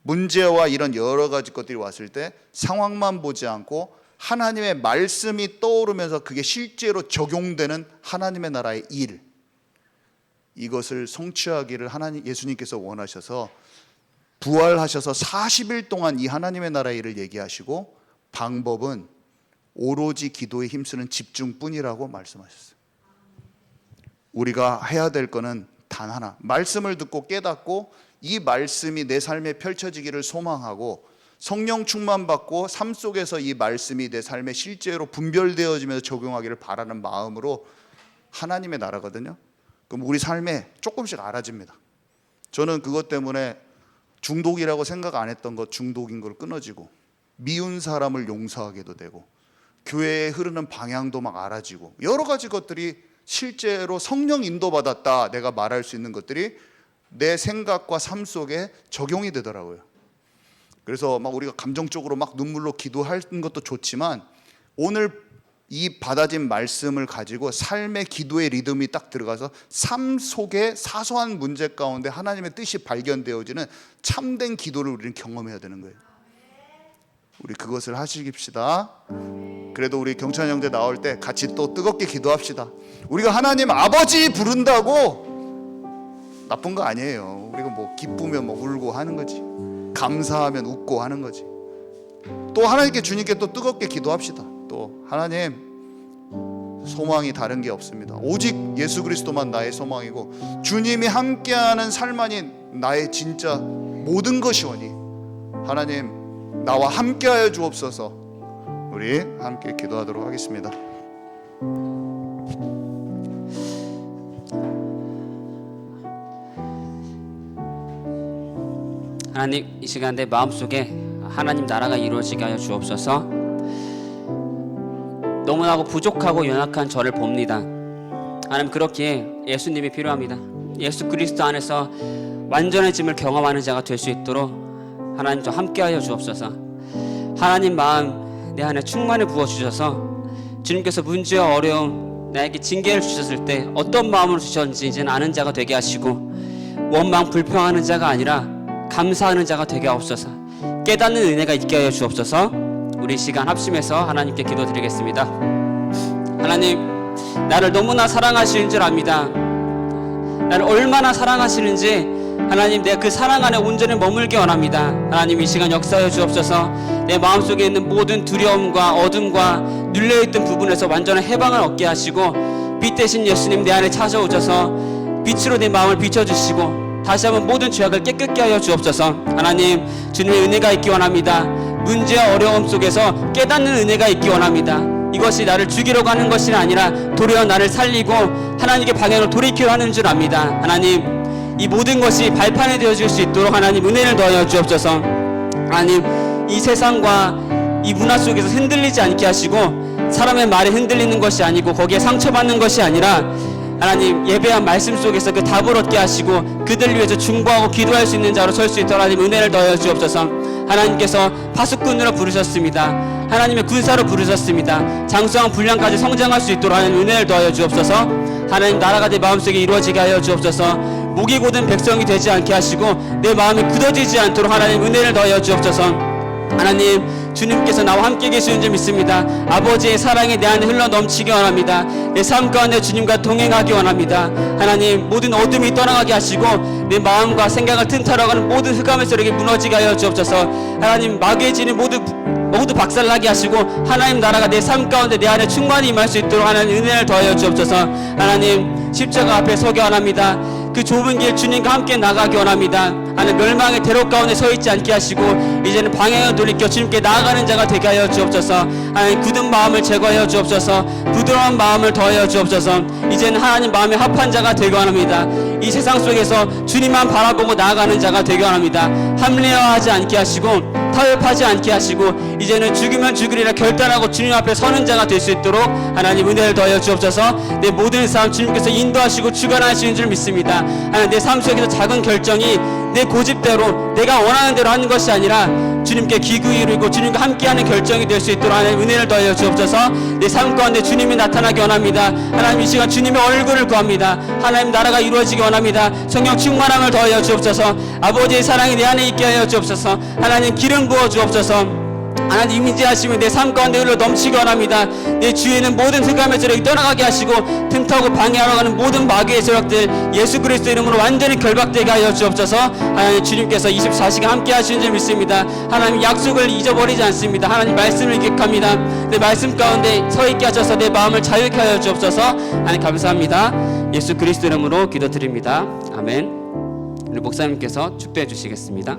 문제와 이런 여러 가지 것들이 왔을 때 상황만 보지 않고 하나님의 말씀이 떠오르면서 그게 실제로 적용되는 하나님의 나라의 일, 이것을 성취하기를 예수님께서 원하셔서 부활하셔서 40일 동안 이 하나님의 나라의 일을 얘기하시고 방법은 오로지 기도에 힘쓰는 집중뿐이라고 말씀하셨어요. 우리가 해야 될 거는 단 하나, 말씀을 듣고 깨닫고 이 말씀이 내 삶에 펼쳐지기를 소망하고 성령 충만받고 삶 속에서 이 말씀이 내 삶에 실제로 분별되어지면서 적용하기를 바라는 마음으로 하나님의 나라거든요. 그럼 우리 삶에 조금씩 알아집니다. 저는 그것 때문에 중독이라고 생각 안 했던 것 중독인 걸 끊어지고, 미운 사람을 용서하게도 되고, 교회에 흐르는 방향도 막 알아지고, 여러 가지 것들이 실제로 성령 인도받았다 내가 말할 수 있는 것들이 내 생각과 삶 속에 적용이 되더라고요. 그래서 막 우리가 감정적으로 막 눈물로 기도하는 것도 좋지만 오늘 이 받아진 말씀을 가지고 삶의 기도의 리듬이 딱 들어가서 삶 속에 사소한 문제 가운데 하나님의 뜻이 발견되어지는 참된 기도를 우리는 경험해야 되는 거예요. 우리 그것을 하시깁시다. 그래도 우리 경찬 형제 나올 때 같이 또 뜨겁게 기도합시다. 우리가 하나님 아버지 부른다고 나쁜 거 아니에요. 우리가 뭐 기쁘면 뭐 울고 하는 거지, 감사하면 웃고 하는 거지. 또 하나님께, 주님께 또 뜨겁게 기도합시다. 또 하나님, 소망이 다른 게 없습니다. 오직 예수 그리스도만 나의 소망이고 주님이 함께하는 삶만이 나의 진짜 모든 것이오니 하나님 나와 함께하여 주옵소서. 우리 함께 기도하도록 하겠습니다. 하나님, 이 시간 내 마음속에 하나님 나라가 이루어지게 하여 주옵소서. 너무나고 부족하고 연약한 저를 봅니다. 하나님, 그렇기에 예수님이 필요합니다. 예수 그리스도 안에서 완전해짐을 경험하는 자가 될 수 있도록 하나님 좀 함께하여 주옵소서. 하나님 마음 내 안에 충만히 부어주셔서 주님께서 문제와 어려움, 나에게 징계를 주셨을 때 어떤 마음으로 주셨는지 이제는 아는 자가 되게 하시고, 원망 불평하는 자가 아니라 감사하는 자가 되게 하옵소서. 깨닫는 은혜가 있게 하여 주옵소서. 우리 시간 합심해서 하나님께 기도드리겠습니다. 하나님, 나를 너무나 사랑하시는 줄 압니다. 나를 얼마나 사랑하시는지 하나님, 내가 그 사랑 안에 온전히 머물기 원합니다. 하나님, 이 시간 역사하여 주옵소서. 내 마음속에 있는 모든 두려움과 어둠과 눌려있던 부분에서 완전한 해방을 얻게 하시고, 빛 대신 예수님 내 안에 찾아오셔서 빛으로 내 마음을 비춰주시고 다시 한번 모든 죄악을 깨끗게 하여 주옵소서. 하나님, 주님의 은혜가 있기 원합니다. 문제와 어려움 속에서 깨닫는 은혜가 있기 원합니다. 이것이 나를 죽이려고 하는 것이 아니라 도리어 나를 살리고 하나님께 방향을 돌이키려 하는 줄 압니다. 하나님, 이 모든 것이 발판이 되어질 수 있도록 하나님 은혜를 더하여 주옵소서. 하나님, 이 세상과 이 문화 속에서 흔들리지 않게 하시고, 사람의 말에 흔들리는 것이 아니고 거기에 상처받는 것이 아니라 하나님, 예배한 말씀 속에서 그 답을 얻게 하시고 그들을 위해서 중보하고 기도할 수 있는 자로 설 수 있도록 하나님 은혜를 더하여 주옵소서. 하나님께서 파수꾼으로 부르셨습니다. 하나님의 군사로 부르셨습니다. 장수왕 분량까지 성장할 수 있도록 하나님 은혜를 더하여 주옵소서. 하나님, 나라가 내 마음속에 이루어지게 하여 주옵소서. 목이 곧은 백성이 되지 않게 하시고 내 마음이 굳어지지 않도록 하나님 은혜를 더하여 주옵소서. 하나님, 주님께서 나와 함께 계시는 줄 믿습니다. 아버지의 사랑이 내 안에 흘러 넘치기 원합니다. 내 삶 가운데 주님과 동행하기 원합니다. 하나님, 모든 어둠이 떠나가게 하시고 내 마음과 생각을 튼털어가는 모든 흑암의 세력이 무너지게 하여 주옵소서. 하나님, 마귀의 진이 모두 박살나게 하시고 하나님 나라가 내 삶 가운데 내 안에 충만히 임할 수 있도록 하나님 은혜를 더하여 주옵소서. 하나님, 십자가 앞에 서기 원합니다. 그 좁은 길 주님과 함께 나가기 원합니다. 하나님, 멸망의 대로 가운데 서 있지 않게 하시고 이제는 방향을 돌이켜 주님께 나아가는 자가 되게 하여 주옵소서. 하나님, 굳은 마음을 제거하여 주옵소서. 부드러운 마음을 더하여 주옵소서. 이제는 하나님 마음에 합한 자가 되기 원합니다. 이 세상 속에서 주님만 바라보고 나아가는 자가 되기 원합니다. 합리화하지 않게 하시고 타협하지 않게 하시고 이제는 죽으면 죽으리라 결단하고 주님 앞에 서는 자가 될 수 있도록 하나님 은혜를 더하여 주옵소서. 내 모든 삶 주님께서 인도하시고 주관하시는 줄 믿습니다. 하나님, 내 삶 속에서 작은 결정이 내 고집대로 내가 원하는 대로 하는 것이 아니라 주님께 기구히 이루고 주님과 함께하는 결정이 될 수 있도록 하나님 은혜를 더하여 주옵소서. 내 삶 가운데 주님이 나타나기 원합니다. 하나님 이 시간 주님의 얼굴을 구합니다. 하나님 나라가 이루어지기 원합니다. 성령 충만함을 더하여 주옵소서. 아버지의 사랑이 내 안에 있게 하여 주옵소서. 하나님 기름 부어 주옵소서. 하나님 임재하시며 내 삶 가운데 흘러 넘치기 원합니다. 내 주위에는 모든 흑암의 세력이 떠나가게 하시고 틈타고 방해하러 가는 모든 마귀의 세력들 예수 그리스도 이름으로 완전히 결박되게 하여 주옵소서. 하나님 주님께서 24시간 함께 하시는 줄 믿습니다. 하나님 약속을 잊어버리지 않습니다. 하나님 말씀을 기억합니다. 내 말씀 가운데 서 있게 하셔서 내 마음을 자유케 하여 주옵소서. 하나님 감사합니다. 예수 그리스도 이름으로 기도드립니다. 아멘. 우리 목사님께서 축도해 주시겠습니다.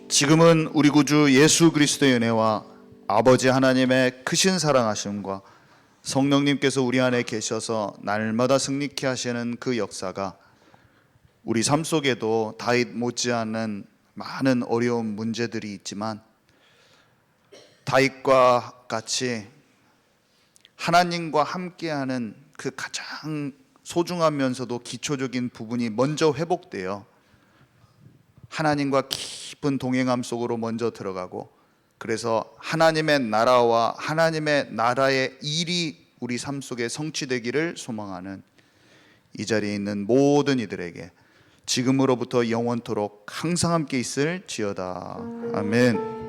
지금은 우리 구주 예수 그리스도의 은혜와 아버지 하나님의 크신 사랑하심과 성령님께서 우리 안에 계셔서 날마다 승리케 하시는 그 역사가 우리 삶 속에도 다윗 못지않은 많은 어려운 문제들이 있지만 다윗과 같이 하나님과 함께하는 그 가장 소중하면서도 기초적인 부분이 먼저 회복되어 하나님과 깊은 동행함 속으로 먼저 들어가고, 그래서 하나님의 나라와 하나님의 나라의 일이 우리 삶 속에 성취되기를 소망하는 이 자리에 있는 모든 이들에게 지금으로부터 영원토록 항상 함께 있을지어다. 아멘.